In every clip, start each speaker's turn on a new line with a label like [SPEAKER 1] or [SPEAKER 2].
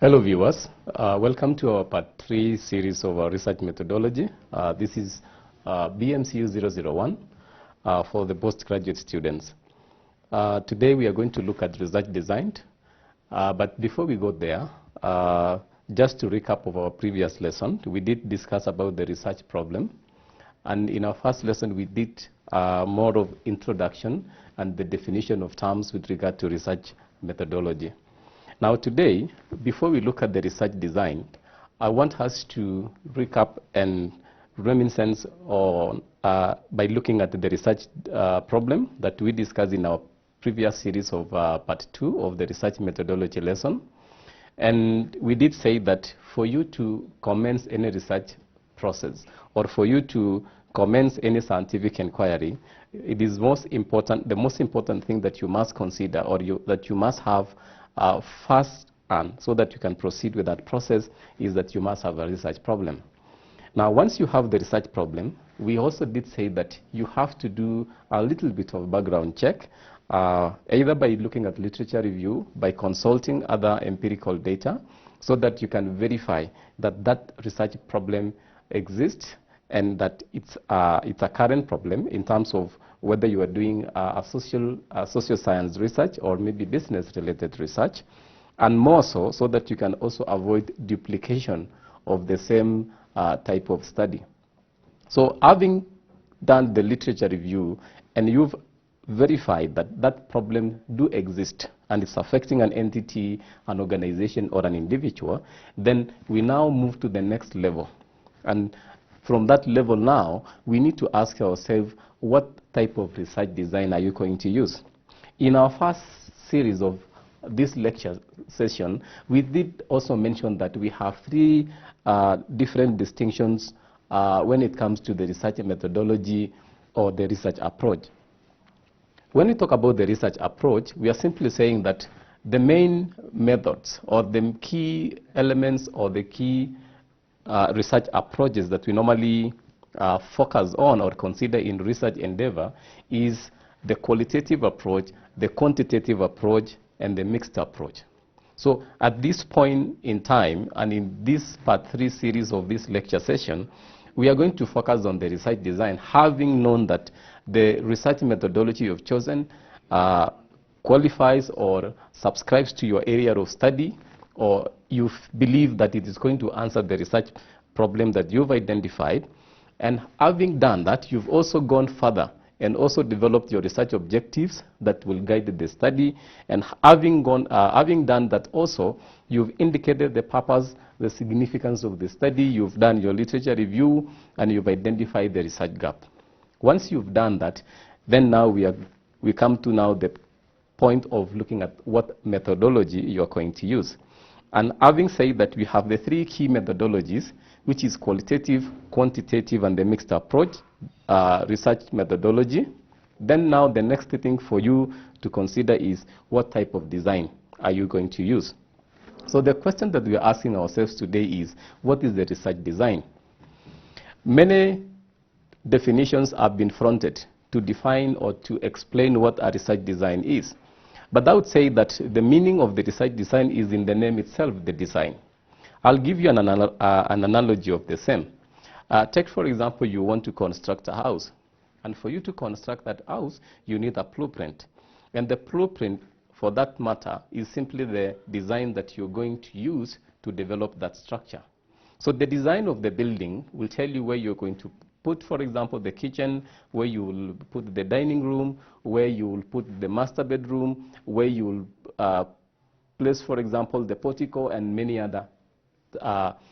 [SPEAKER 1] Hello viewers, welcome to our part 3 series of our research methodology. This is BMCU001 for the postgraduate students. Today we are going to look at research design, but before we go there, just to recap of our previous lesson, we did discuss about the research problem, and in our first lesson we did more of introduction and the definition of terms with regard to research methodology. Now today, before we look at the research design, I want us to recap and reminiscence on, by looking at the research problem that we discussed in our previous series of part 2 of the research methodology lesson. And we did say that for you to commence any research process or for you to commence any scientific inquiry, it is the most important thing that you must consider or that you must have first, and so that you can proceed with that process, is that you must have a research problem. Now, once you have the research problem, we also did say that you have to do a little bit of background check, either by looking at literature review, by consulting other empirical data, so that you can verify that that research problem exists and that it's a current problem in terms of whether you are doing a social science research or maybe business-related research, and more so that you can also avoid duplication of the same type of study. So having done the literature review and you've verified that that problem do exist and it's affecting an entity, an organization, or an individual, then we now move to the next level. And from that level now, we need to ask ourselves, what type of research design are you going to use? In our first series of this lecture session, we did also mention that we have three different distinctions when it comes to the research methodology or the research approach. When we talk about the research approach, we are simply saying that the main methods or the key elements or the key research approaches that we normally focus on or consider in research endeavor is the qualitative approach, the quantitative approach, and the mixed approach. So at this point in time, and in this part 3 series of this lecture session, we are going to focus on the research design, having known that the research methodology you've chosen qualifies or subscribes to your area of study, or you believe that it is going to answer the research problem that you've identified. And having done that, you've also gone further and also developed your research objectives that will guide the study. And having done that also, you've indicated the purpose, the significance of the study, you've done your literature review, and you've identified the research gap. Once you've done that, then now we come to now the point of looking at what methodology you're going to use. And having said that, we have the 3 key methodologies, which is qualitative, quantitative, and the mixed approach research methodology. Then now the next thing for you to consider is what type of design are you going to use. So the question that we are asking ourselves today is, what is the research design? Many definitions have been fronted to define or to explain what a research design is. But I would say that the meaning of the research design is in the name itself, the design. I'll give you an analogy of the same. Take, for example, you want to construct a house. And for you to construct that house, you need a blueprint. And the blueprint, for that matter, is simply the design that you're going to use to develop that structure. So the design of the building will tell you where you're going to put, for example, the kitchen, where you will put the dining room, where you will put the master bedroom, where you will place, for example, the portico, and many other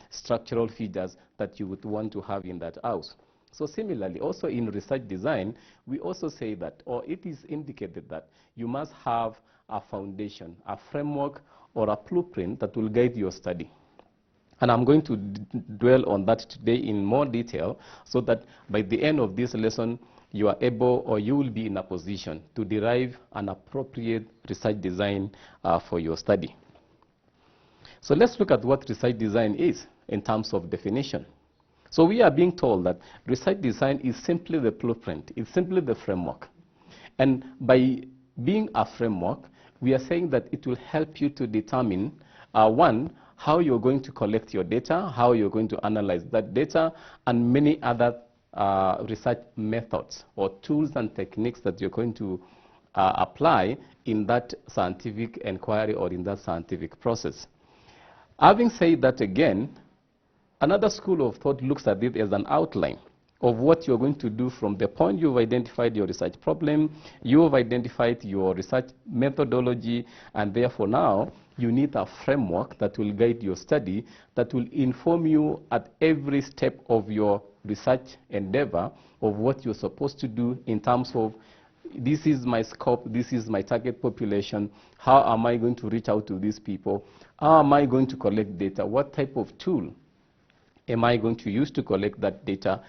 [SPEAKER 1] structural features that you would want to have in that house. So similarly, also in research design, we also say that, or it is indicated that you must have a foundation, a framework, or a blueprint that will guide your study. And I'm going to dwell on that today in more detail, so that by the end of this lesson, you are able, or you will be in a position to derive an appropriate research design for your study. So let's look at what research design is in terms of definition. So we are being told that research design is simply the blueprint, it's simply the framework. And by being a framework, we are saying that it will help you to determine, one, how you're going to collect your data, how you're going to analyze that data, and many other research methods or tools and techniques that you're going to apply in that scientific inquiry or in that scientific process. Having said that, again, another school of thought looks at it as an outline of what you're going to do from the point you've identified your research problem, you've identified your research methodology, and therefore now you need a framework that will guide your study, that will inform you at every step of your research endeavor of what you're supposed to do in terms of this is my scope, this is my target population, how am I going to reach out to these people, how am I going to collect data, what type of tool am I going to use to collect that data,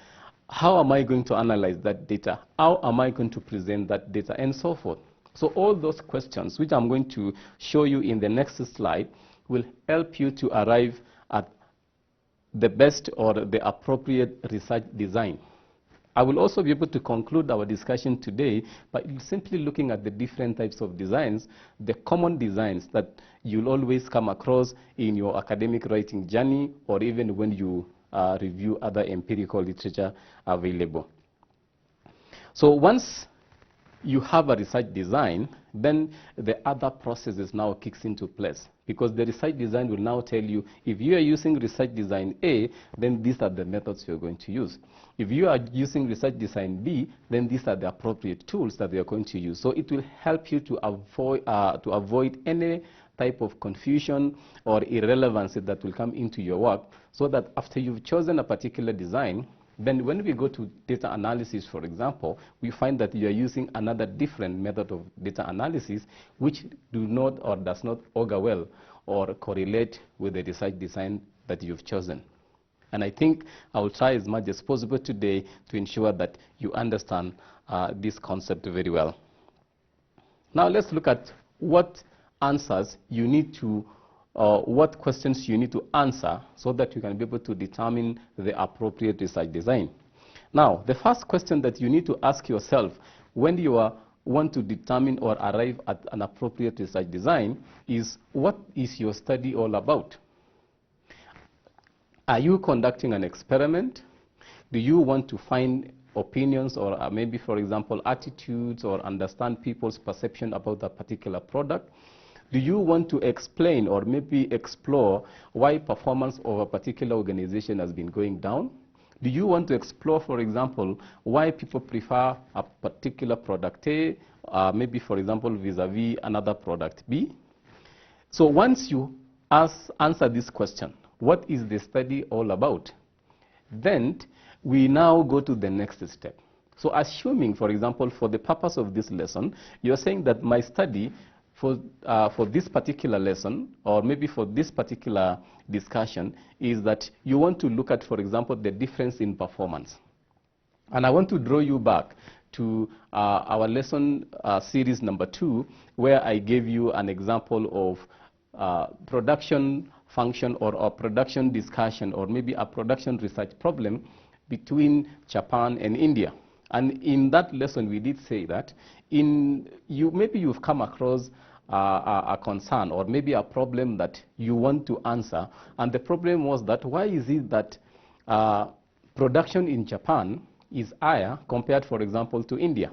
[SPEAKER 1] how am I going to analyze that data, how am I going to present that data, and so forth. So all those questions, which I'm going to show you in the next slide, will help you to arrive at the best or the appropriate research design. I will also be able to conclude our discussion today by simply looking at the different types of designs, the common designs that you'll always come across in your academic writing journey, or even when you review other empirical literature available. So once you have a research design, then the other processes now kicks into place, because the research design will now tell you if you are using research design A, then these are the methods you're going to use. If you are using research design B, then these are the appropriate tools that you're going to use. So it will help you to avoid any type of confusion or irrelevancy that will come into your work, so that after you've chosen a particular design, then when we go to data analysis, for example, we find that you are using another different method of data analysis which do not or does not augur well or correlate with the research design that you've chosen. And I think I will try as much as possible today to ensure that you understand this concept very well. Now let's look at what answers you need to what questions you need to answer so that you can be able to determine the appropriate research design. Now, the first question that you need to ask yourself when you want to determine or arrive at an appropriate research design is, what is your study all about? Are you conducting an experiment? Do you want to find opinions or maybe, for example, attitudes or understand people's perception about a particular product? Do you want to explain or maybe explore why performance of a particular organization has been going down? Do you want to explore, for example, why people prefer a particular product A, maybe, for example, vis-a-vis another product B? So once you answer this question, what is the study all about? Then we now go to the next step. So assuming, for example, for the purpose of this lesson, you're saying that my study for this particular lesson, or maybe for this particular discussion, is that you want to look at, for example, the difference in performance. And I want to draw you back to our lesson series number 2, where I gave you an example of production function or a production discussion, or maybe a production research problem between Japan and India. And in that lesson, we did say that maybe you've come across a concern or maybe a problem that you want to answer. And the problem was that why is it that production in Japan is higher compared, for example, to India?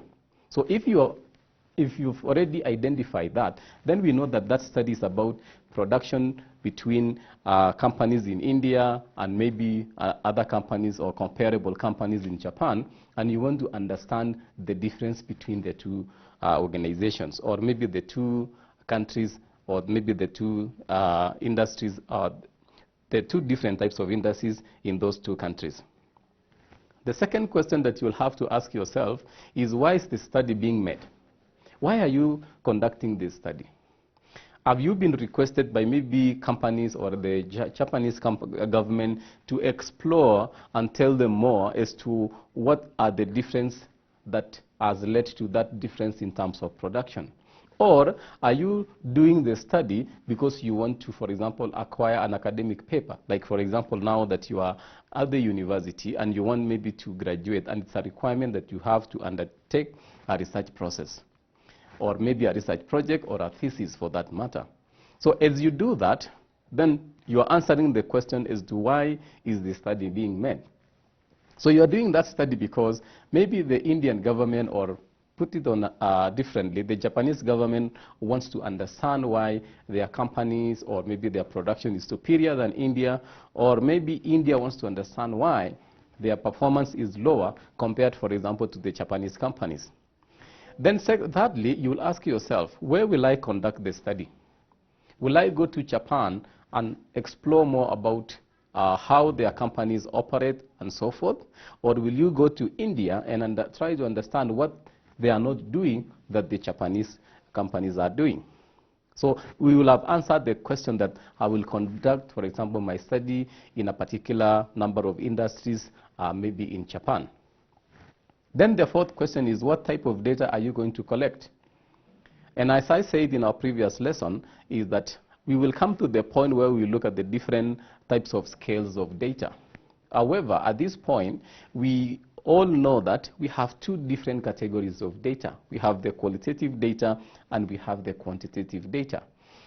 [SPEAKER 1] So if you've already identified that, then we know that that study is about production between companies in India and maybe other companies or comparable companies in Japan, and you want to understand the difference between the two organizations, or maybe the two countries, or maybe the two industries, or the two different types of industries in those two countries. The second question that you'll have to ask yourself is, why is this study being made? Why are you conducting this study? Have you been requested by maybe companies or the Japanese government to explore and tell them more as to what are the differences that has led to that difference in terms of production? Or are you doing the study because you want to, for example, acquire an academic paper? Like, for example, now that you are at the university and you want maybe to graduate, and it's a requirement that you have to undertake a research process, or maybe a research project or a thesis for that matter. So as you do that, then you are answering the question as to why is the study being made. So you are doing that study because maybe the Indian government, or put it on differently, the Japanese government wants to understand why their companies or maybe their production is superior than India, or maybe India wants to understand why their performance is lower compared, for example, to the Japanese companies. Then thirdly, you will ask yourself, where will I conduct the study? Will I go to Japan and explore more about how their companies operate and so forth? Or will you go to India and try to understand what they are not doing that the Japanese companies are doing? So we will have answered the question that I will conduct, for example, my study in a particular number of industries, maybe in Japan. Then the fourth question is, what type of data are you going to collect? And as I said in our previous lesson, is that we will come to the point where we look at the different types of scales of data. However, at this point, we all know that we have two different categories of data. We have the qualitative data and we have the quantitative data.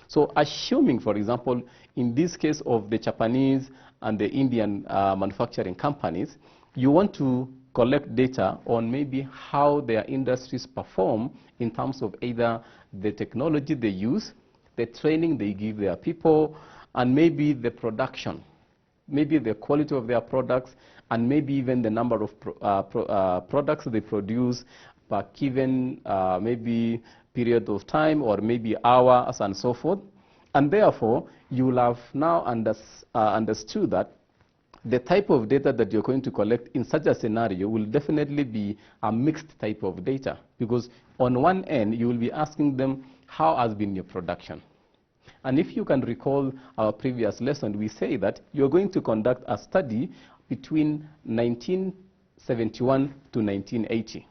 [SPEAKER 1] So assuming, for example, in this case of the Japanese and the Indian manufacturing companies, you want to collect data on maybe how their industries perform in terms of either the technology they use, the training they give their people, and maybe the production, maybe the quality of their products, and maybe even the number of products they produce per given maybe period of time, or maybe hours and so forth. And therefore, you will have now understood that the type of data that you're going to collect in such a scenario will definitely be a mixed type of data, because on one end, you will be asking them, how has been your production? And if you can recall our previous lesson, we say that you're going to conduct a study between 1971 to 1980.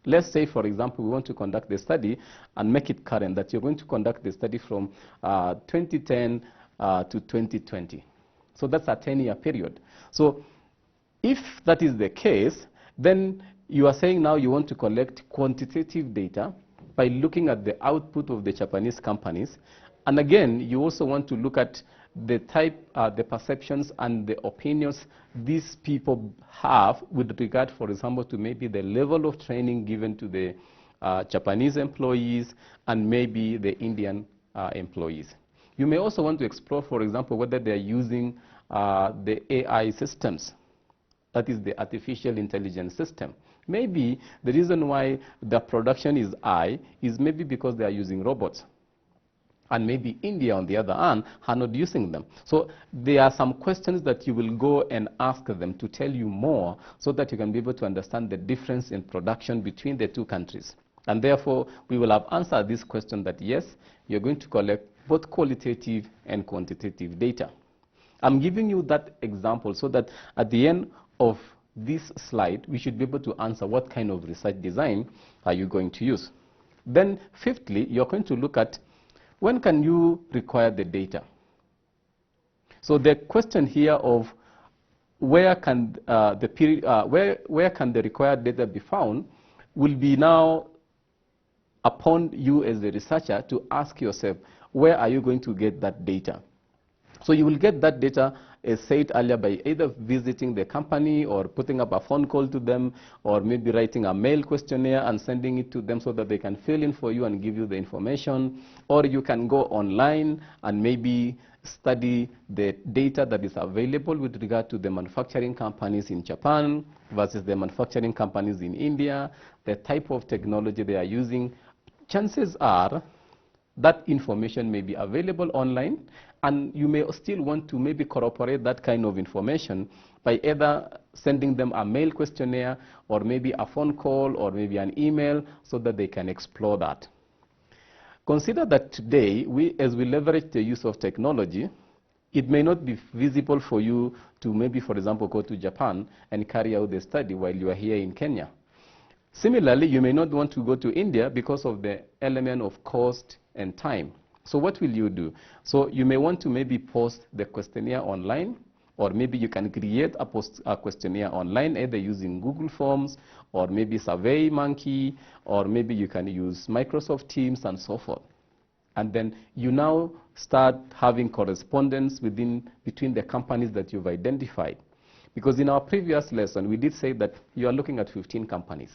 [SPEAKER 1] Let's say, for example, we want to conduct the study and make it current, that you're going to conduct the study from 2010 to 2020. So that's a 10-year period. So if that is the case, then you are saying now you want to collect quantitative data by looking at the output of the Japanese companies. And again, you also want to look at the type, the perceptions and the opinions these people have with regard, for example, to maybe the level of training given to the Japanese employees and maybe the Indian employees. You may also want to explore, for example, whether they are using the AI systems, that is the artificial intelligence system. Maybe the reason why the production is high is maybe because they are using robots. And maybe India, on the other hand, are not using them. So there are some questions that you will go and ask them to tell you more, so that you can be able to understand the difference in production between the two countries. And therefore, we will have answered this question that yes, you're going to collect both qualitative and quantitative data. I'm giving you that example so that at the end of this slide, we should be able to answer what kind of research design are you going to use. Then fifthly, you're going to look at when can you require the data. So the question here of where can where can the required data be found will be now upon you as a researcher to ask yourself, where are you going to get that data? So you will get that data, as said earlier, by either visiting the company or putting up a phone call to them, or maybe writing a mail questionnaire and sending it to them so that they can fill in for you and give you the information. Or you can go online and maybe study the data that is available with regard to the manufacturing companies in Japan versus the manufacturing companies in India, the type of technology they are using. Chances are that information may be available online, and you may still want to maybe corroborate that kind of information by either sending them a mail questionnaire, or maybe a phone call, or maybe an email, so that they can explore that. Consider that today, as we leverage the use of technology, it may not be visible for you to maybe, for example, go to Japan and carry out the study while you are here in Kenya. Similarly, you may not want to go to India because of the element of cost and time. So what will you do? So you may want to maybe post the questionnaire online, or maybe you can create a questionnaire online, either using Google Forms, or maybe SurveyMonkey, or maybe you can use Microsoft Teams and so forth. And then you now start having correspondence between the companies that you've identified. Because in our previous lesson, we did say that you are looking at 15 companies.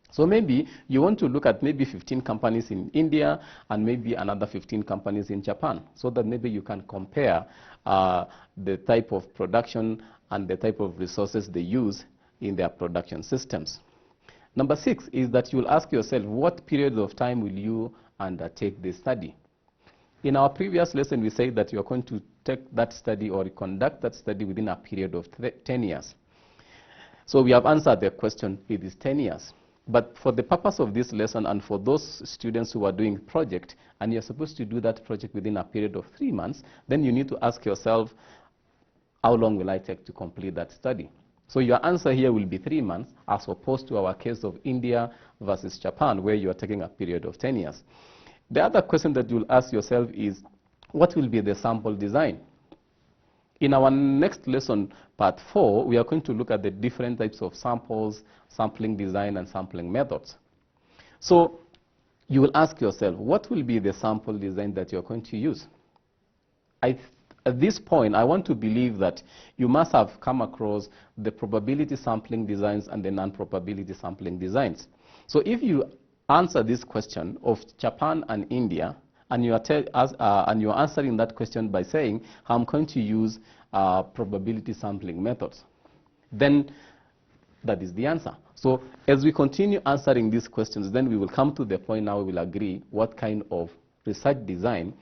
[SPEAKER 1] So maybe you want to look at maybe 15 companies in India and maybe another 15 companies in Japan, so that maybe you can compare the type of production and the type of resources they use in their production systems. Number 6 is that you'll ask yourself, what period of time will you undertake this study? In our previous lesson, we said that you're going to take that study or conduct that study within a period of 10 years. So we have answered the question, it is 10 years. But for the purpose of this lesson and for those students who are doing project, and you're supposed to do that project within a period of 3 months, then you need to ask yourself, how long will I take to complete that study? So your answer here will be 3 months, as opposed to our case of India versus Japan, where you are taking a period of 10 years. The other question that you'll ask yourself is, what will be the sample design? In our next lesson, part 4, we are going to look at the different types of samples, sampling design, and sampling methods. So you will ask yourself, what will be the sample design that you're going to use? At this point, I want to believe that you must have come across the probability sampling designs and the non-probability sampling designs. So if you answer this question of Japan and India, and you are answering that question by saying, I'm going to use probability sampling methods, then that is the answer. So as we continue answering these questions, then we will come to the point now we will agree what kind of research design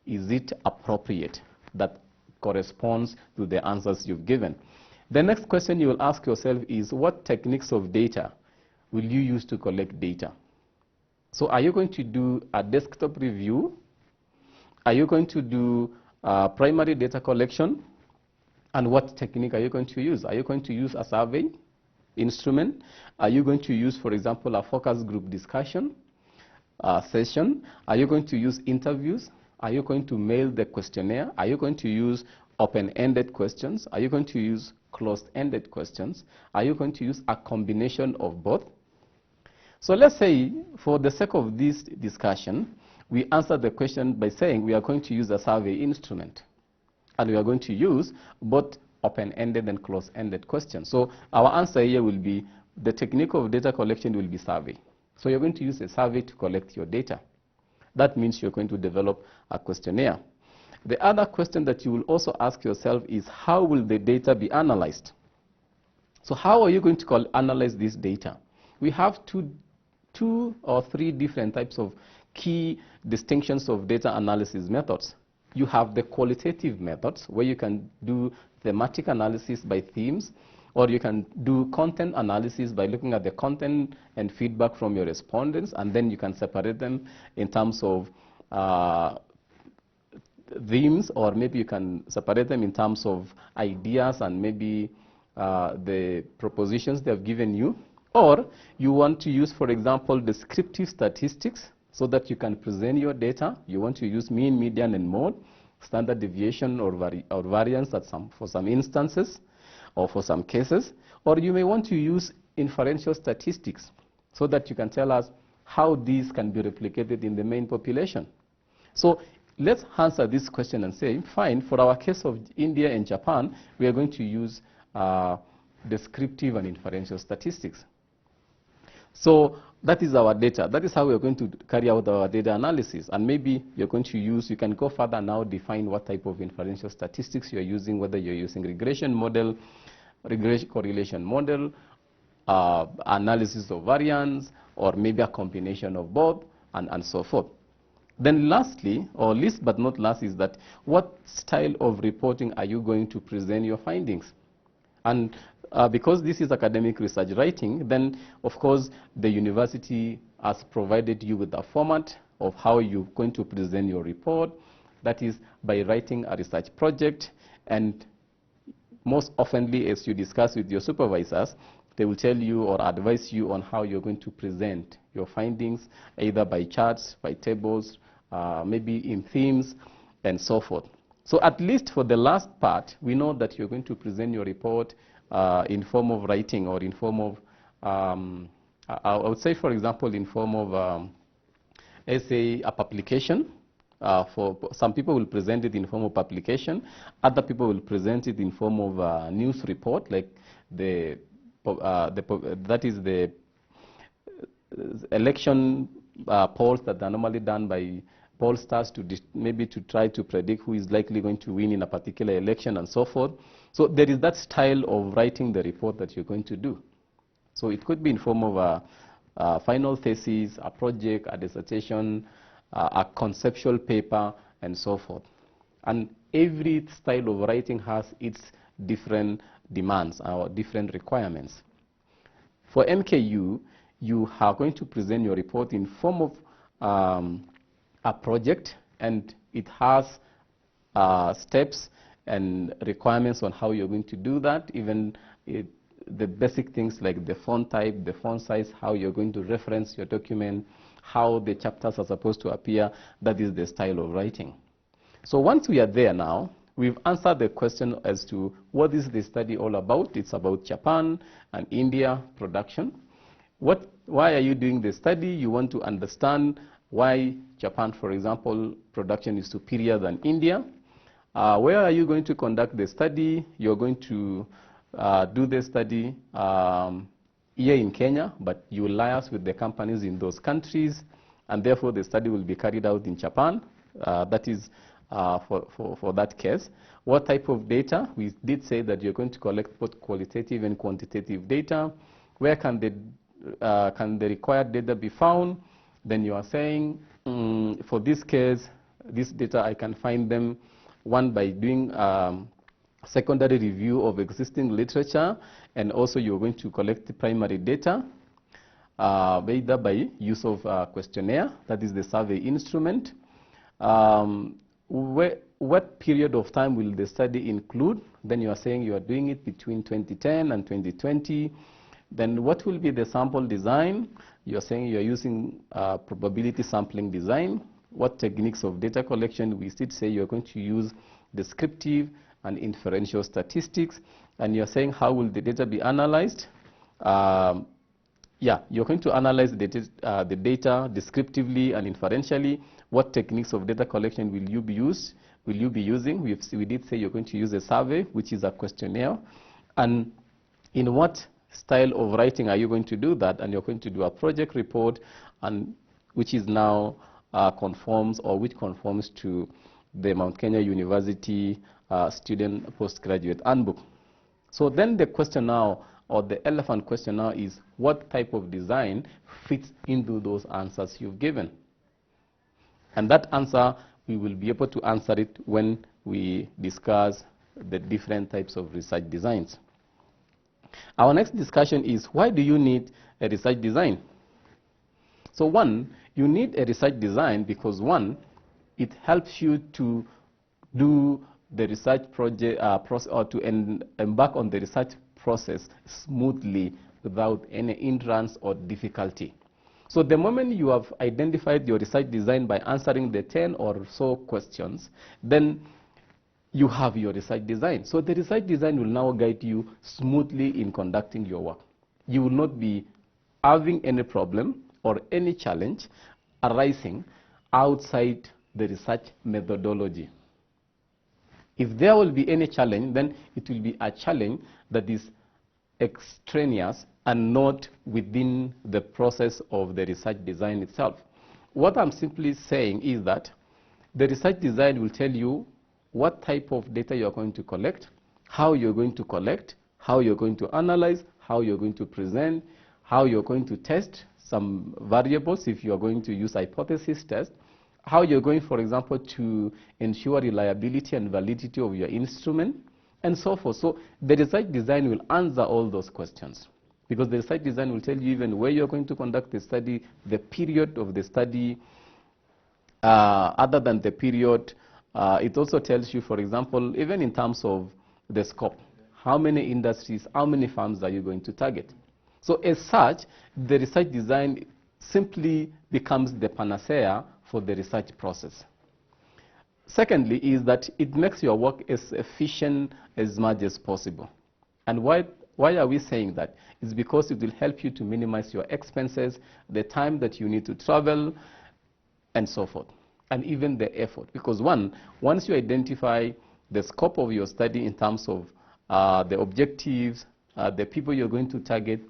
[SPEAKER 1] is it appropriate that corresponds to the answers you've given. The next question you will ask yourself is, what techniques of data will you use to collect data? So are you going to do a desktop review? Are you going to do primary data collection? And what technique are you going to use? Are you going to use a survey instrument? Are you going to use, for example, a focus group discussion session? Are you going to use interviews? Are you going to mail the questionnaire? Are you going to use open-ended questions? Are you going to use closed-ended questions? Are you going to use a combination of both? So let's say, for the sake of this discussion, we answer the question by saying we are going to use a survey instrument. And we are going to use both open-ended and closed-ended questions. So our answer here will be, the technique of data collection will be survey. So you're going to use a survey to collect your data. That means you're going to develop a questionnaire. The other question that you will also ask yourself is, how will the data be analyzed? So how are you going to analyze this data? We have two or three different types of key distinctions of data analysis methods. You have the qualitative methods, where you can do thematic analysis by themes, or you can do content analysis by looking at the content and feedback from your respondents, and then you can separate them in terms of themes, or maybe you can separate them in terms of ideas and maybe the propositions they have given you. Or you want to use, for example, descriptive statistics, so that you can present your data. You want to use mean, median, and mode, standard deviation or variance for some instances or for some cases. Or you may want to use inferential statistics, so that you can tell us how these can be replicated in the main population. So let's answer this question and say, fine, for our case of India and Japan, we are going to use descriptive and inferential statistics. So that is our data. That is how we are going to carry out our data analysis. And maybe you're going to use, you can go further now, define what type of inferential statistics you're using, whether you're using regression model, regression correlation model, analysis of variance, or maybe a combination of both, and so forth. Then lastly, or least but not last, is that what style of reporting are you going to present your findings? And because this is academic research writing, then of course the university has provided you with a format of how you're going to present your report. That is by writing a research project, and most oftenly, as you discuss with your supervisors, they will tell you or advise you on how you're going to present your findings, either by charts, by tables, maybe in themes, and so forth. So at least for the last part, we know that you're going to present your report in form of writing, or in form of, I would say, for example, in form of essay, a publication, for some people will present it in form of publication, other people will present it in form of a news report, like that is the election polls that are normally done by pollsters to maybe to try to predict who is likely going to win in a particular election and so forth. So there is that style of writing the report that you're going to do. So it could be in form of a final thesis, a project, a dissertation, a conceptual paper, and so forth. And every style of writing has its different demands or different requirements. For MKU, you are going to present your report in form of a project, and it has steps and requirements on how you're going to do that, even the basic things like the font type, the font size, how you're going to reference your document, how the chapters are supposed to appear. That is the style of writing. So once we are there now, we've answered the question as to what is the study all about. It's about Japan and India production. Why are you doing the study? You want to understand why Japan, for example, production is superior than India. Where are you going to conduct the study? You're going to do the study here in Kenya, but you will liaise with the companies in those countries, and therefore the study will be carried out in Japan. That is for that case. What type of data? We did say that you're going to collect both qualitative and quantitative data. Where can the required data be found? Then you are saying, for this case, this data I can find them, one, by doing secondary review of existing literature, and also you're going to collect the primary data, either by use of a questionnaire, that is the survey instrument. What period of time will the study include? Then you are saying you are doing it between 2010 and 2020. Then what will be the sample design? You are saying you are using probability sampling design. What techniques of data collection? We did say you are going to use descriptive and inferential statistics. And you are saying how will the data be analyzed? You're going to analyze the data descriptively and inferentially. What techniques of data collection will you be using? We did say you're going to use a survey, which is a questionnaire. And in what style of writing are you going to do that? And you're going to do a project report, and which is now conforms to the Mount Kenya University student postgraduate handbook. So then the question now, or the elephant question now, is what type of design fits into those answers you've given? And that answer, we will be able to answer it when we discuss the different types of research designs. Our next discussion is, why do you need a research design? So one, you need a research design because one, it helps you to do the research project process, or to embark on the research process smoothly without any hindrance or difficulty. So the moment you have identified your research design by answering the 10 or so questions, then you have your research design. So the research design will now guide you smoothly in conducting your work. You will not be having any problem or any challenge arising outside the research methodology. If there will be any challenge, then it will be a challenge that is extraneous and not within the process of the research design itself. What I'm simply saying is that the research design will tell you what type of data you're going to collect, how you're going to collect, how you're going to analyze, how you're going to present, how you're going to test some variables if you're going to use hypothesis test, how you're going, for example, to ensure reliability and validity of your instrument, and so forth. So the research design will answer all those questions, because the research design will tell you even where you're going to conduct the study, the period of the study, other than the period. It also tells you, for example, even in terms of the scope, how many industries, how many firms are you going to target. So as such, the research design simply becomes the panacea for the research process. Secondly is that it makes your work as efficient as much as possible. And why are we saying that? It's because it will help you to minimize your expenses, the time that you need to travel, and so forth. and even the effort. Because once you identify the scope of your study in terms of the objectives, the people you're going to target,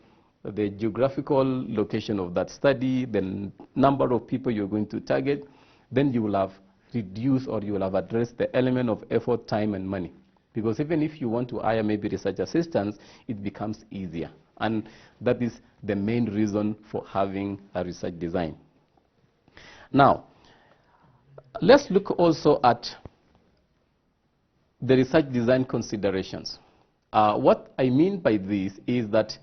[SPEAKER 1] the geographical location of that study, the number of people you're going to target, then you will have reduced or you will have addressed the element of effort, time, and money. Because even if you want to hire maybe research assistants, it becomes easier. And that is the main reason for having a research design. Now, let's look also at the research design considerations. What I mean by this is that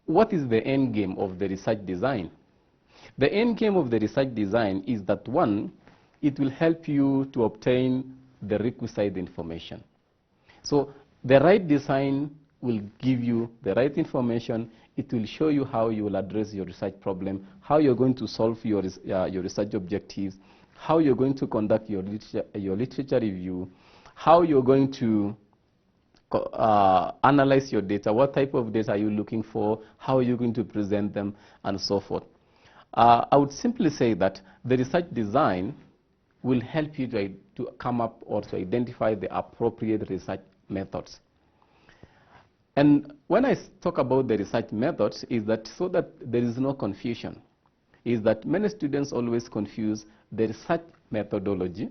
[SPEAKER 1] what is the end game of the research design? The end game of the research design is that, one, it will help you to obtain the requisite information. So the right design will give you the right information. It will show you how you will address your research problem, how you're going to solve your research objectives, how you're going to conduct your literature review, how you're going to analyze your data, what type of data are you looking for, how are you going to present them, and so forth. I would simply say that the research design will help you to come up or to identify the appropriate research methods. And when I talk about the research methods, is that so that there is no confusion, is that many students always confuse the research methodology,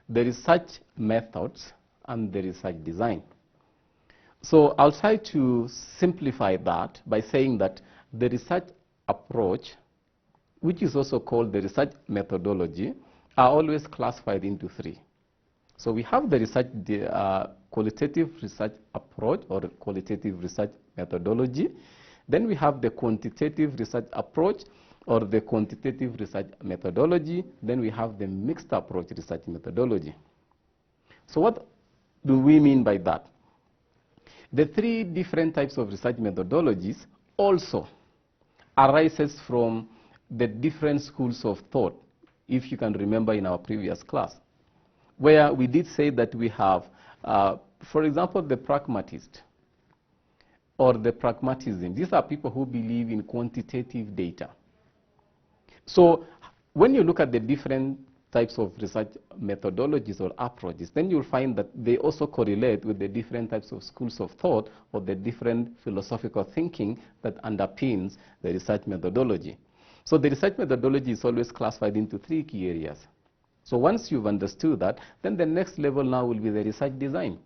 [SPEAKER 1] the research methods, and the research design. So I'll try to simplify that by saying that the research approach, which is also called the research methodology, are always classified into three. So we have the research, qualitative research approach or qualitative research methodology. Then we have the quantitative research approach or the quantitative research methodology. Then we have the mixed approach research methodology. So what do we mean by that? The three different types of research methodologies also arises from the different schools of thought, if you can remember in our previous class, where we did say that we have, for example, the pragmatist or the pragmatism. These are people who believe in quantitative data. So when you look at the different types of research methodologies or approaches, then you'll find that they also correlate with the different types of schools of thought or the different philosophical thinking that underpins the research methodology. So the research methodology is always classified into three key areas. So once you've understood that, then the next level now will be the research design.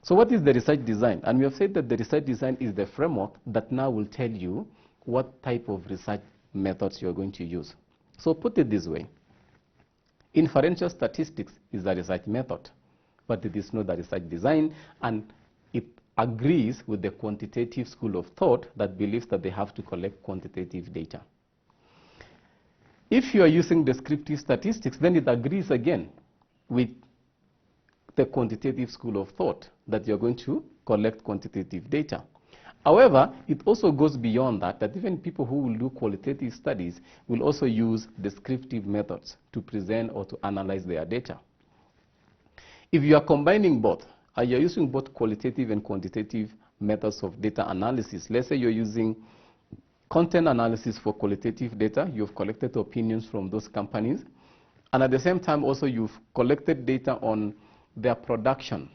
[SPEAKER 1] So what is the research design? And we have said that the research design is the framework that now will tell you what type of research methods you're going to use. So put it this way. Inferential statistics is a research method, but it is not a research design, and it agrees with the quantitative school of thought that believes that they have to collect quantitative data. If you are using descriptive statistics, then it agrees again with the quantitative school of thought that you're going to collect quantitative data. However, it also goes beyond that, that even people who will do qualitative studies will also use descriptive methods to present or to analyze their data. If you are combining both, you're using both qualitative and quantitative methods of data analysis. Let's say you're using content analysis for qualitative data. You've collected opinions from those companies. And at the same time, also, you've collected data on their production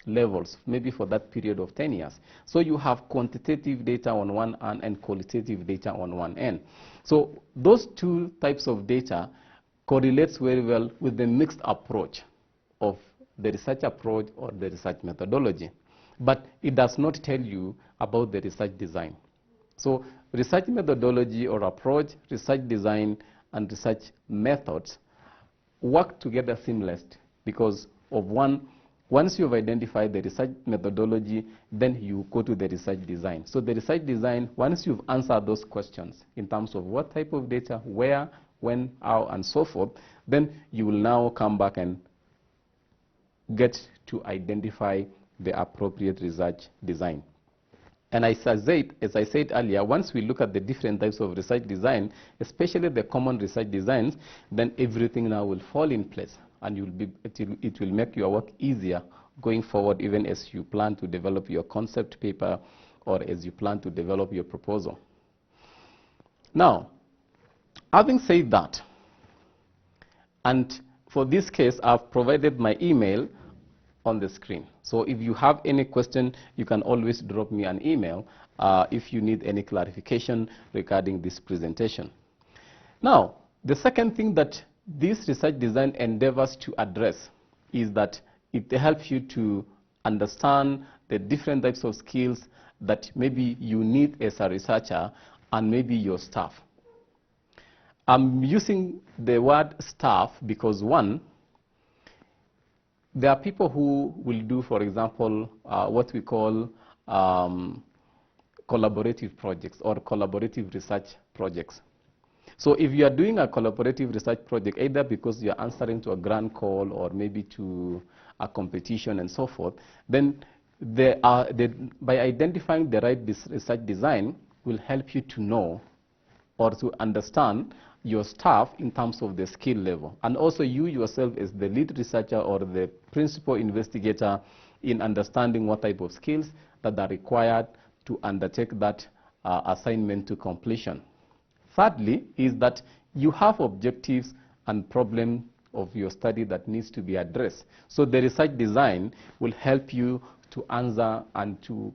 [SPEAKER 1] levels, maybe for that period of 10 years. So you have quantitative data on one end and qualitative data on one end. So those two types of data correlates very well with the mixed approach of the research approach or the research methodology. But it does not tell you about the research design. So research methodology or approach, research design, and research methods work together seamlessly because of one. Once you've identified the research methodology, then you go to the research design. So the research design, once you've answered those questions in terms of what type of data, where, when, how, and so forth, then you will now come back and get to identify the appropriate research design. And as I said earlier, once we look at the different types of research design, especially the common research designs, then everything now will fall in place. And it will make your work easier going forward, even as you plan to develop your concept paper or as you plan to develop your proposal. Now, having said that, And for this case, I've provided my email on the screen. So if you have any question, you can always drop me an email if you need any clarification regarding this presentation. Now, the second thing that this research design endeavors to address is that it helps you to understand the different types of skills that maybe you need as a researcher and maybe your staff. I'm using the word staff because, one, there are people who will do, for example, what we call collaborative projects or collaborative research projects. So if you are doing a collaborative research project, either because you are answering to a grant call or maybe to a competition and so forth, then by identifying the right research design will help you to know or to understand your staff in terms of the skill level. And also you yourself as the lead researcher or the principal investigator in understanding what type of skills that are required to undertake that assignment to completion. Thirdly is that you have objectives and problems of your study that needs to be addressed. So the research design will help you to answer and to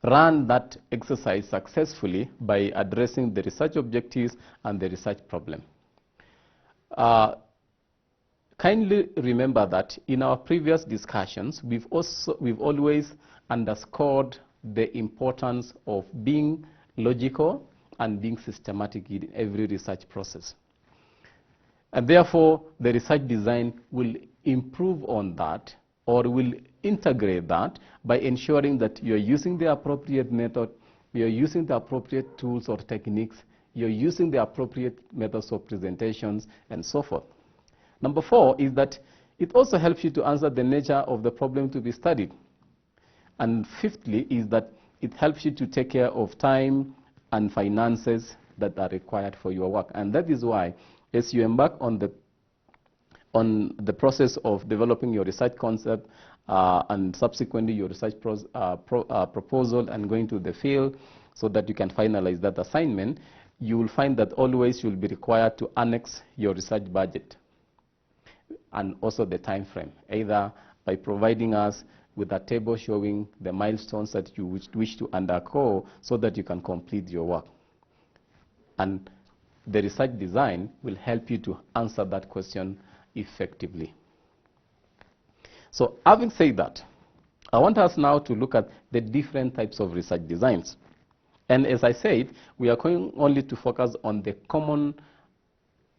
[SPEAKER 1] run that exercise successfully by addressing the research objectives and the research problem. Kindly remember that in our previous discussions, we've always underscored the importance of being logical and being systematic in every research process. And therefore, the research design will improve on that or will integrate that by ensuring that you're using the appropriate method, you're using the appropriate tools or techniques, you're using the appropriate methods of presentations, and so forth. Number 4 is that it also helps you to answer the nature of the problem to be studied. And fifthly is that it helps you to take care of time and finances that are required for your work. And that is why, as you embark on the process of developing your research concept and subsequently your research proposal and going to the field so that you can finalize that assignment, you will find that always you'll be required to annex your research budget and also the time frame, either by providing us with a table showing the milestones that you wish to undergo so that you can complete your work. And the research design will help you to answer that question effectively. So having said that, I want us now to look at the different types of research designs. And as I said, we are going only to focus on the common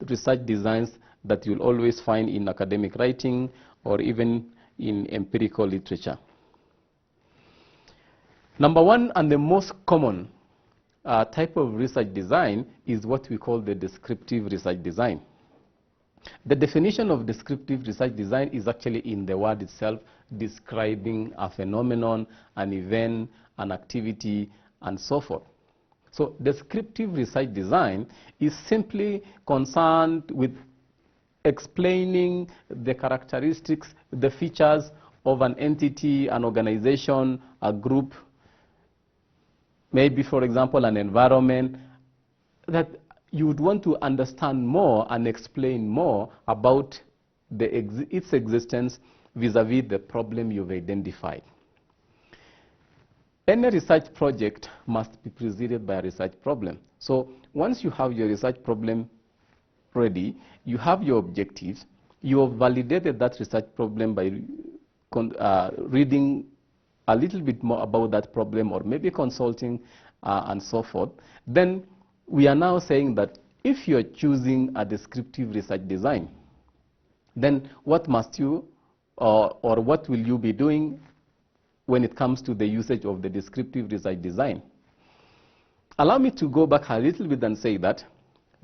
[SPEAKER 1] research designs that you'll always find in academic writing or even in empirical literature. Number 1 and the most common type of research design is what we call the descriptive research design. The definition of descriptive research design is actually in the word itself, describing a phenomenon, an event, an activity, and so forth. So descriptive research design is simply concerned with explaining the characteristics, the features of an entity, an organization, a group, maybe, for example, an environment, that you would want to understand more and explain more about its existence vis-a-vis the problem you've identified. Any research project must be preceded by a research problem. So once you have your research problem ready, you have your objectives, you have validated that research problem by reading a little bit more about that problem or maybe consulting and so forth, then we are now saying that if you're choosing a descriptive research design, then what must you or what will you be doing when it comes to the usage of the descriptive research design? Allow me to go back a little bit and say that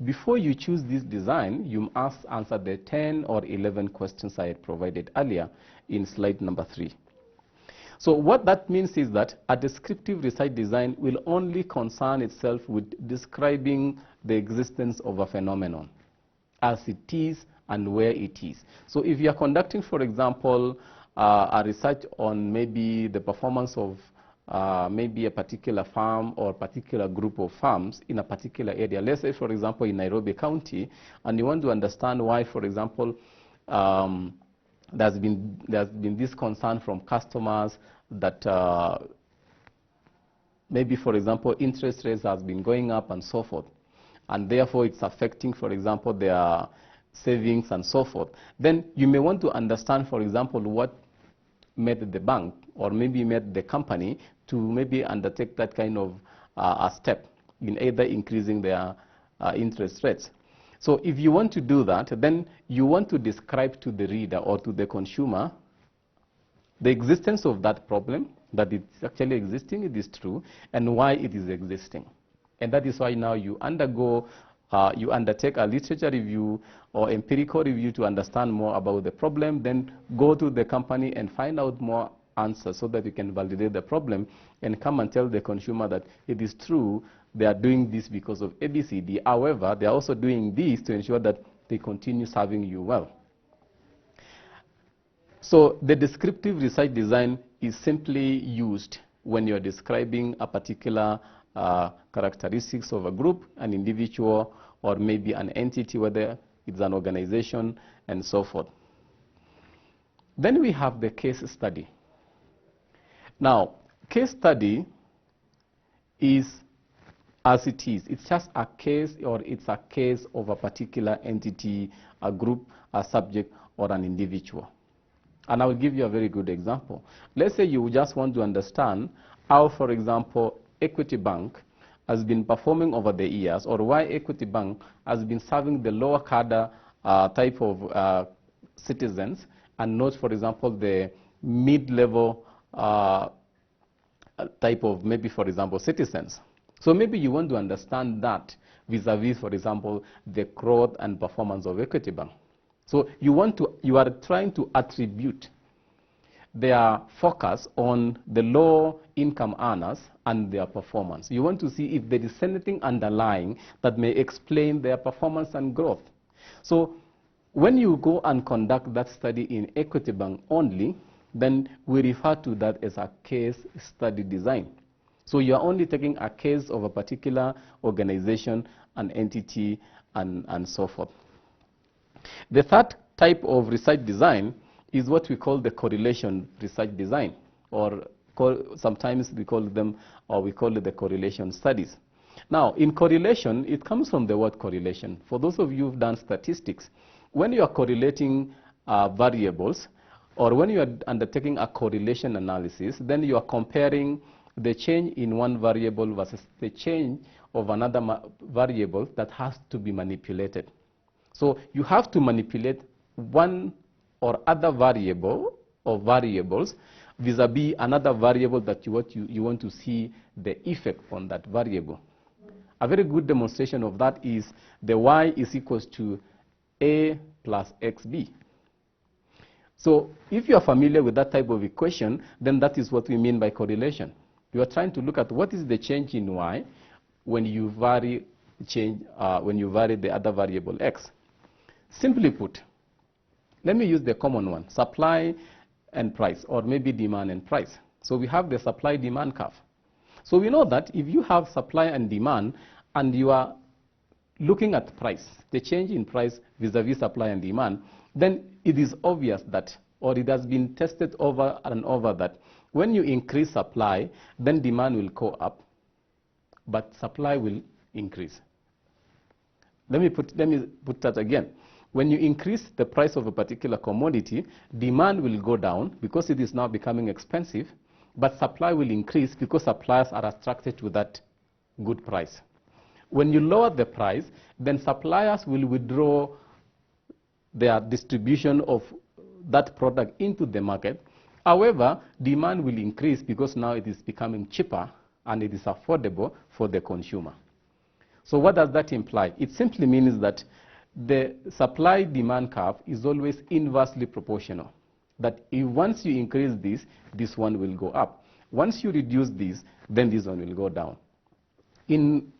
[SPEAKER 1] before you choose this design, you must answer the 10 or 11 questions I had provided earlier in slide number 3. So what that means is that a descriptive research design will only concern itself with describing the existence of a phenomenon as it is and where it is. So if you are conducting, for example, a research on maybe the performance of maybe a particular farm or particular group of farms in a particular area. Let's say, for example, in Nairobi County, and you want to understand why, for example, there's been this concern from customers that maybe, for example, interest rates has been going up and so forth, and therefore it's affecting, for example, their savings and so forth. Then you may want to understand, for example, what made the bank or maybe made the company to maybe undertake that kind of a step in either increasing their interest rates. So if you want to do that, then you want to describe to the reader or to the consumer the existence of that problem, that it's actually existing, it is true, and why it is existing. And that is why now you undertake a literature review or empirical review to understand more about the problem, then go to the company and find out more answers so that you can validate the problem and come and tell the consumer that it is true, they are doing this because of ABCD. However, they are also doing this to ensure that they continue serving you well. So the descriptive research design is simply used when you're describing a particular characteristics of a group, an individual, or maybe an entity, whether it's an organization, and so forth. Then we have the case study. Now, case study is as it is. It's just a case, or it's a case of a particular entity, a group, a subject, or an individual. And I will give you a very good example. Let's say you just want to understand how, for example, Equity Bank has been performing over the years, or why Equity Bank has been serving the lower cadre type of citizens and not, for example, the mid-level type of, maybe, for example, citizens. So maybe you want to understand that vis-a-vis, for example, the growth and performance of Equity Bank. So you are trying to attribute their focus on the low income earners and their performance. You want to see if there is anything underlying that may explain their performance and growth. So when you go and conduct that study in Equity Bank only, then we refer to that as a case study design. So you are only taking a case of a particular organization, an entity, and so forth. The third type of research design is what we call the correlation research design, or sometimes we call them, or we call it the correlation studies. Now, in correlation, it comes from the word correlation. For those of you who've done statistics, when you are correlating variables, or when you are undertaking a correlation analysis, then you are comparing the change in one variable versus the change of another variable that has to be manipulated. So you have to manipulate one or other variable or variables vis-a-vis another variable that you want to see the effect on that variable. A very good demonstration of that is the y is equals to a plus xb. So if you are familiar with that type of equation, then that is what we mean by correlation. You are trying to look at what is the change in y when you vary the other variable x. Simply put, let me use the common one, supply and price, or maybe demand and price. So we have the supply-demand curve. So we know that if you have supply and demand, and you are looking at price, the change in price vis-a-vis supply and demand, then it is obvious that, or it has been tested over and over, that when you increase supply, then demand will go up, but supply will increase. Let me put that again. When you increase the price of a particular commodity, demand will go down because it is now becoming expensive, but supply will increase because suppliers are attracted to that good price. When you lower the price, then suppliers will withdraw their distribution of that product into the market. However, demand will increase because now it is becoming cheaper and it is affordable for the consumer. So what does that imply? It simply means that the supply-demand curve is always inversely proportional. That if once you increase this one will go up. Once you reduce this, then this one will go down. In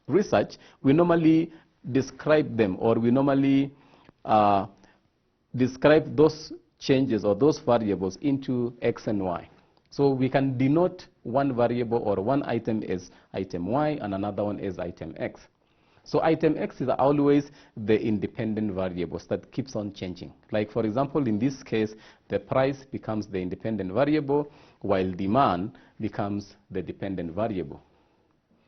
[SPEAKER 1] research, we normally describe them, or we normally describe those changes or those variables into x and y. So we can denote one variable or one item as item Y and another one as item X. So item X is always the independent variables that keeps on changing. Like for example, in this case, the price becomes the independent variable while demand becomes the dependent variable.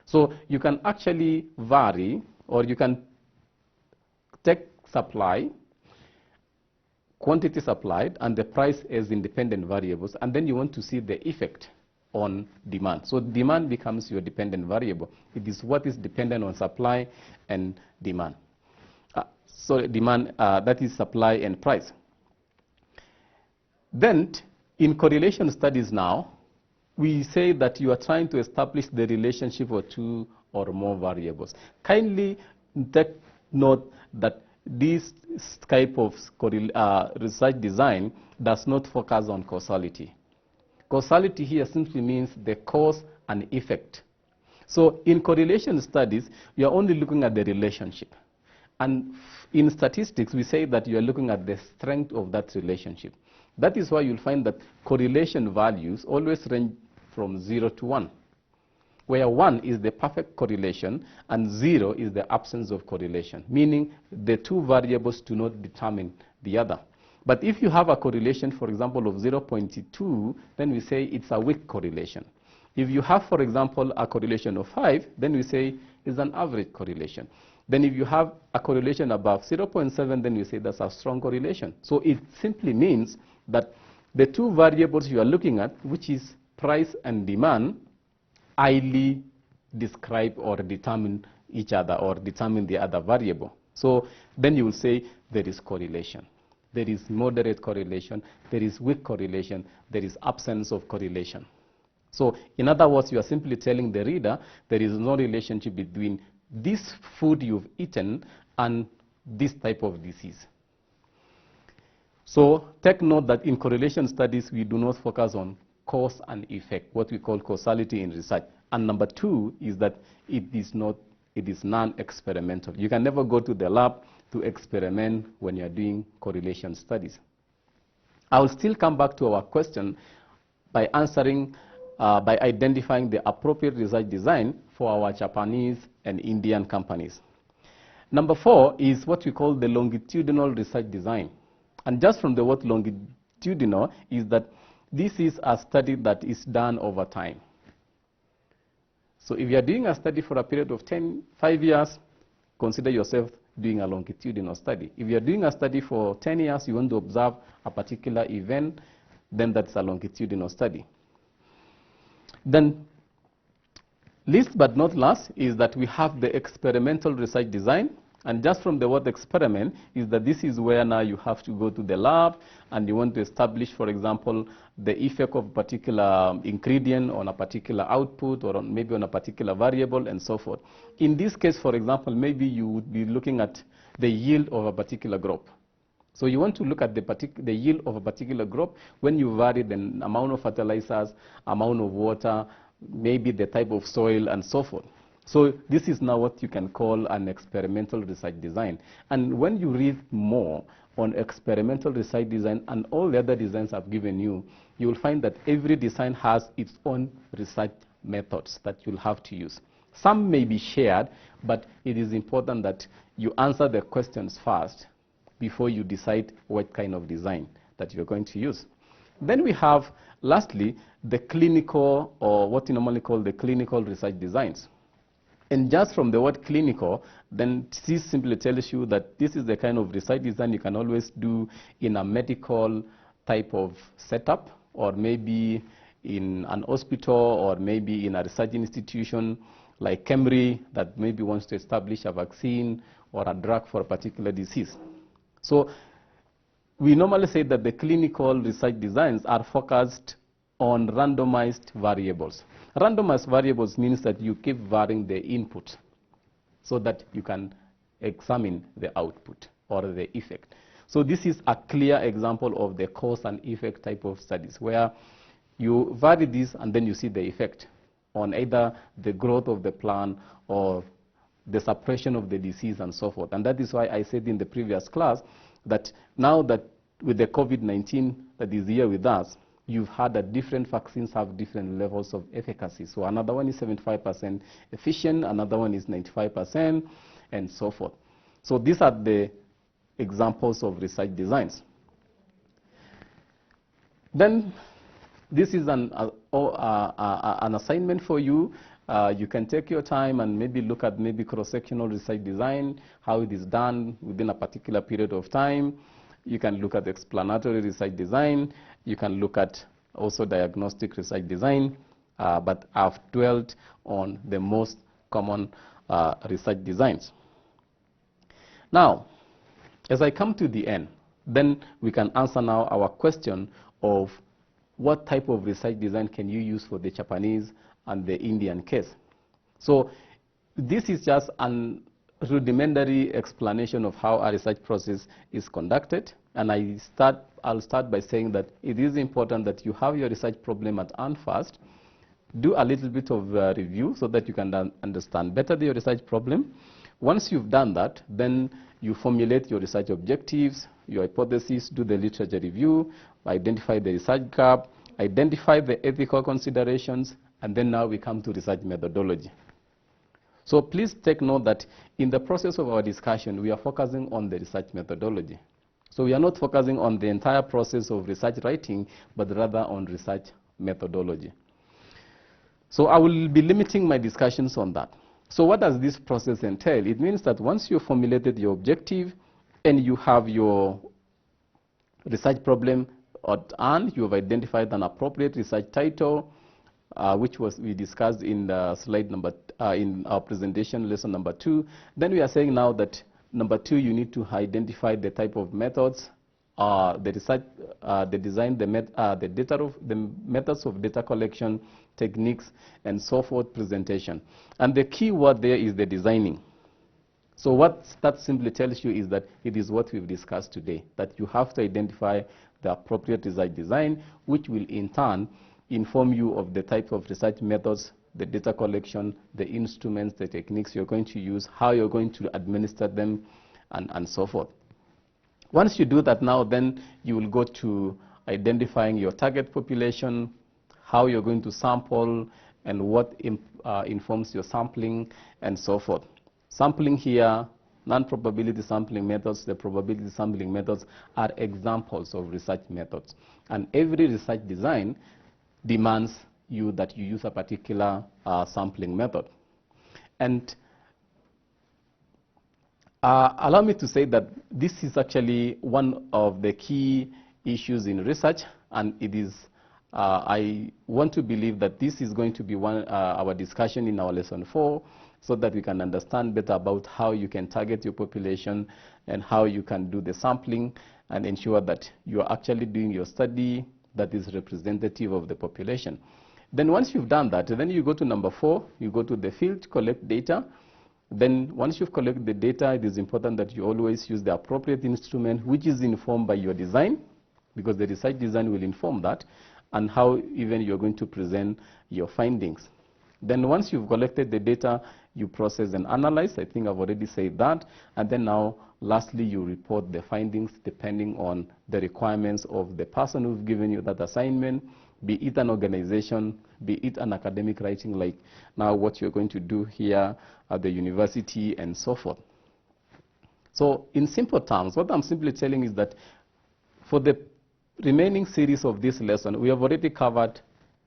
[SPEAKER 1] So you can actually vary, or you can take supply, quantity supplied, and the price as independent variables, and then you want to see the effect on demand. So demand becomes your dependent variable. It is what is dependent on supply and demand. That is supply and price. Then in correlation studies now, we say that you are trying to establish the relationship of two or more variables. Kindly take note that this type of research design does not focus on causality. Causality here simply means the cause and effect. So in correlation studies, you are only looking at the relationship. And in statistics, we say that you are looking at the strength of that relationship. That is why you'll find that correlation values always range from 0 to 1, where 1 is the perfect correlation and 0 is the absence of correlation, meaning the two variables do not determine the other. But if you have a correlation, for example, of 0.2, then we say it's a weak correlation. If you have, for example, a correlation of 5, then we say it's an average correlation. Then if you have a correlation above 0.7, then we say that's a strong correlation. So it simply means that the two variables you are looking at, which is price and demand, highly describe or determine each other or determine the other variable. So then you will say there is correlation. There is moderate correlation, there is weak correlation, there is absence of correlation. So in other words, you are simply telling the reader there is no relationship between this food you've eaten and this type of disease. So take note that in correlation studies, we do not focus on cause and effect, what we call causality in research. And number two is that it is non-experimental. You can never go to the lab to experiment when you're doing correlation studies. I will still come back to our question by identifying the appropriate research design for our Japanese and Indian companies. Number 4 is what we call the longitudinal research design. And just from the word longitudinal is that this is a study that is done over time. So if you are doing a study for a period of 5 years, consider yourself doing a longitudinal study. If you are doing a study for 10 years, you want to observe a particular event, then that's a longitudinal study. Then, least but not last, is that we have the experimental research design. And just from the word experiment is that this is where now you have to go to the lab and you want to establish, for example, the effect of a particular ingredient on a particular output or maybe on a particular variable and so forth. In this case, for example, maybe you would be looking at the yield of a particular crop. So you want to look at the yield of a particular crop when you vary the amount of fertilizers, amount of water, maybe the type of soil and so forth. So this is now what you can call an experimental research design. And when you read more on experimental research design and all the other designs I've given you, you will find that every design has its own research methods that you'll have to use. Some may be shared, but it is important that you answer the questions first before you decide what kind of design that you're going to use. Then we have, lastly, the clinical, or what you normally call the clinical research designs. And just from the word clinical, then this simply tells you that this is the kind of research design you can always do in a medical type of setup, or maybe in an hospital, or maybe in a research institution like Cambridge that maybe wants to establish a vaccine or a drug for a particular disease. So we normally say that the clinical research designs are focused on randomized variables. Randomized variables means that you keep varying the input so that you can examine the output or the effect. So this is a clear example of the cause and effect type of studies, where you vary this and then you see the effect on either the growth of the plant or the suppression of the disease and so forth. And that is why I said in the previous class that now that with the COVID-19 that is here with us, you've had that different vaccines have different levels of efficacy. So another one is 75% efficient, another one is 95%, and so forth. So these are the examples of research designs. Then this is an assignment for you. You can take your time and maybe look at maybe cross-sectional research design, how it is done within a particular period of time. You can look at explanatory research design. You can look at also diagnostic research design. But I've dwelt on the most common research designs. Now, as I come to the end, then we can answer now our question of what type of research design can you use for the Japanese and the Indian case. So this is just an rudimentary explanation of how a research process is conducted. And I'll start by saying that it is important that you have your research problem at hand first. Do a little bit of review so that you can understand better your research problem. Once you've done that, then you formulate your research objectives, your hypothesis, do the literature review, identify the research gap, identify the ethical considerations, and then now we come to research methodology. So please take note that in the process of our discussion, we are focusing on the research methodology. So we are not focusing on the entire process of research writing, but rather on research methodology. So I will be limiting my discussions on that. So what does this process entail? It means that once you've formulated your objective and you have your research problem at hand, you have identified an appropriate research title, which we discussed in the slide number, in our presentation, lesson number 2. Then we are saying now that number 2, you need to identify the type of methods, the research, the design, the methods of data collection, techniques, and so forth, presentation. And the key word there is the designing. So what that simply tells you is that it is what we've discussed today, that you have to identify the appropriate research design, which will in turn inform you of the type of research methods, the data collection, the instruments, the techniques you're going to use, how you're going to administer them, and so forth. Once you do that now, then you will go to identifying your target population, how you're going to sample, and what informs your sampling, and so forth. Sampling here, non-probability sampling methods, the probability sampling methods are examples of research methods. And every research design demands you that you use a particular sampling method. And allow me to say that this is actually one of the key issues in research, and it is, I want to believe that this is going to be our discussion in our lesson 4, so that we can understand better about how you can target your population and how you can do the sampling and ensure that you are actually doing your study that is representative of the population. Then once you've done that, then you go to number 4, you go to the field, collect data. Then once you've collected the data, it is important that you always use the appropriate instrument, which is informed by your design, because the research design will inform that, and how even you're going to present your findings. Then once you've collected the data, you process and analyze. I think I've already said that. And then now, lastly, you report the findings depending on the requirements of the person who's given you that assignment, be it an organization, be it an academic writing, like now what you're going to do here at the university, and so forth. So in simple terms, what I'm simply telling is that for the remaining series of this lesson, we have already covered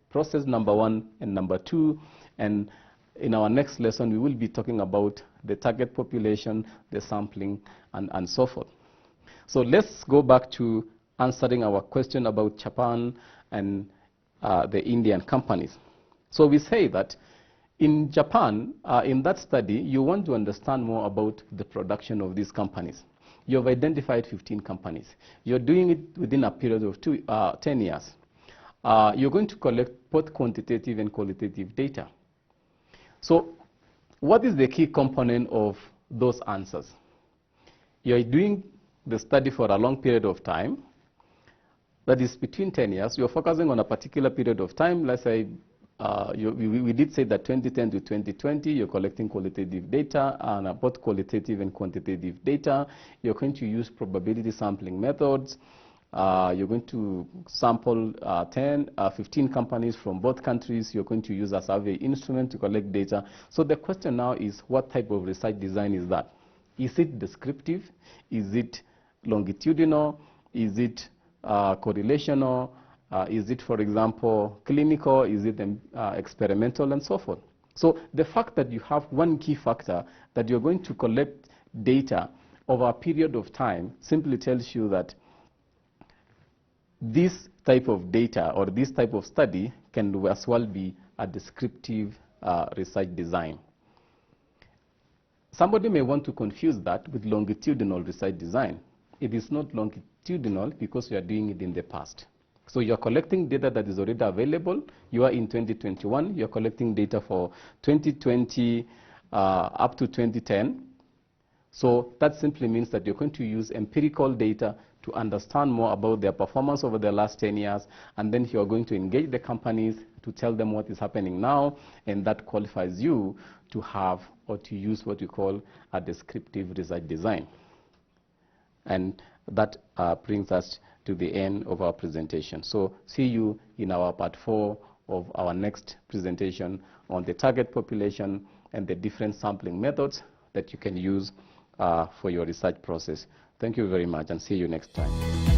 [SPEAKER 1] process number 1 and number 2, and in our next lesson, we will be talking about the target population, the sampling, and so forth. So let's go back to answering our question about Japan and the Indian companies. So we say that in Japan, in that study, you want to understand more about the production of these companies. You have identified 15 companies. You're doing it within a period of 10 years. You're going to collect both quantitative and qualitative data. So what is the key component of those answers? You're doing the study for a long period of time. That is between 10 years. You're focusing on a particular period of time. Let's say we did say that 2010 to 2020, you're collecting qualitative data, and both qualitative and quantitative data. You're going to use probability sampling methods. You're going to sample 15 companies from both countries. You're going to use a survey instrument to collect data. So the question now is, what type of research design is that? Is it descriptive? Is it longitudinal? Is it correlational? Is it, for example, clinical? Is it experimental, and so forth? So the fact that you have one key factor, that you're going to collect data over a period of time, simply tells you that this type of data or this type of study can as well be a descriptive research design. Somebody may want to confuse that with longitudinal research design. It is not longitudinal because you are doing it in the past. So you're collecting data that is already available. You are in 2021. You're collecting data for 2020 up to 2010. So that simply means that you're going to use empirical data to understand more about their performance over the last 10 years, and then you're going to engage the companies to tell them what is happening now, and that qualifies you to have or to use what we call a descriptive research design. And that brings us to the end of our presentation. So see you in our part 4 of our next presentation on the target population and the different sampling methods that you can use for your research process. Thank you very much, and see you next time.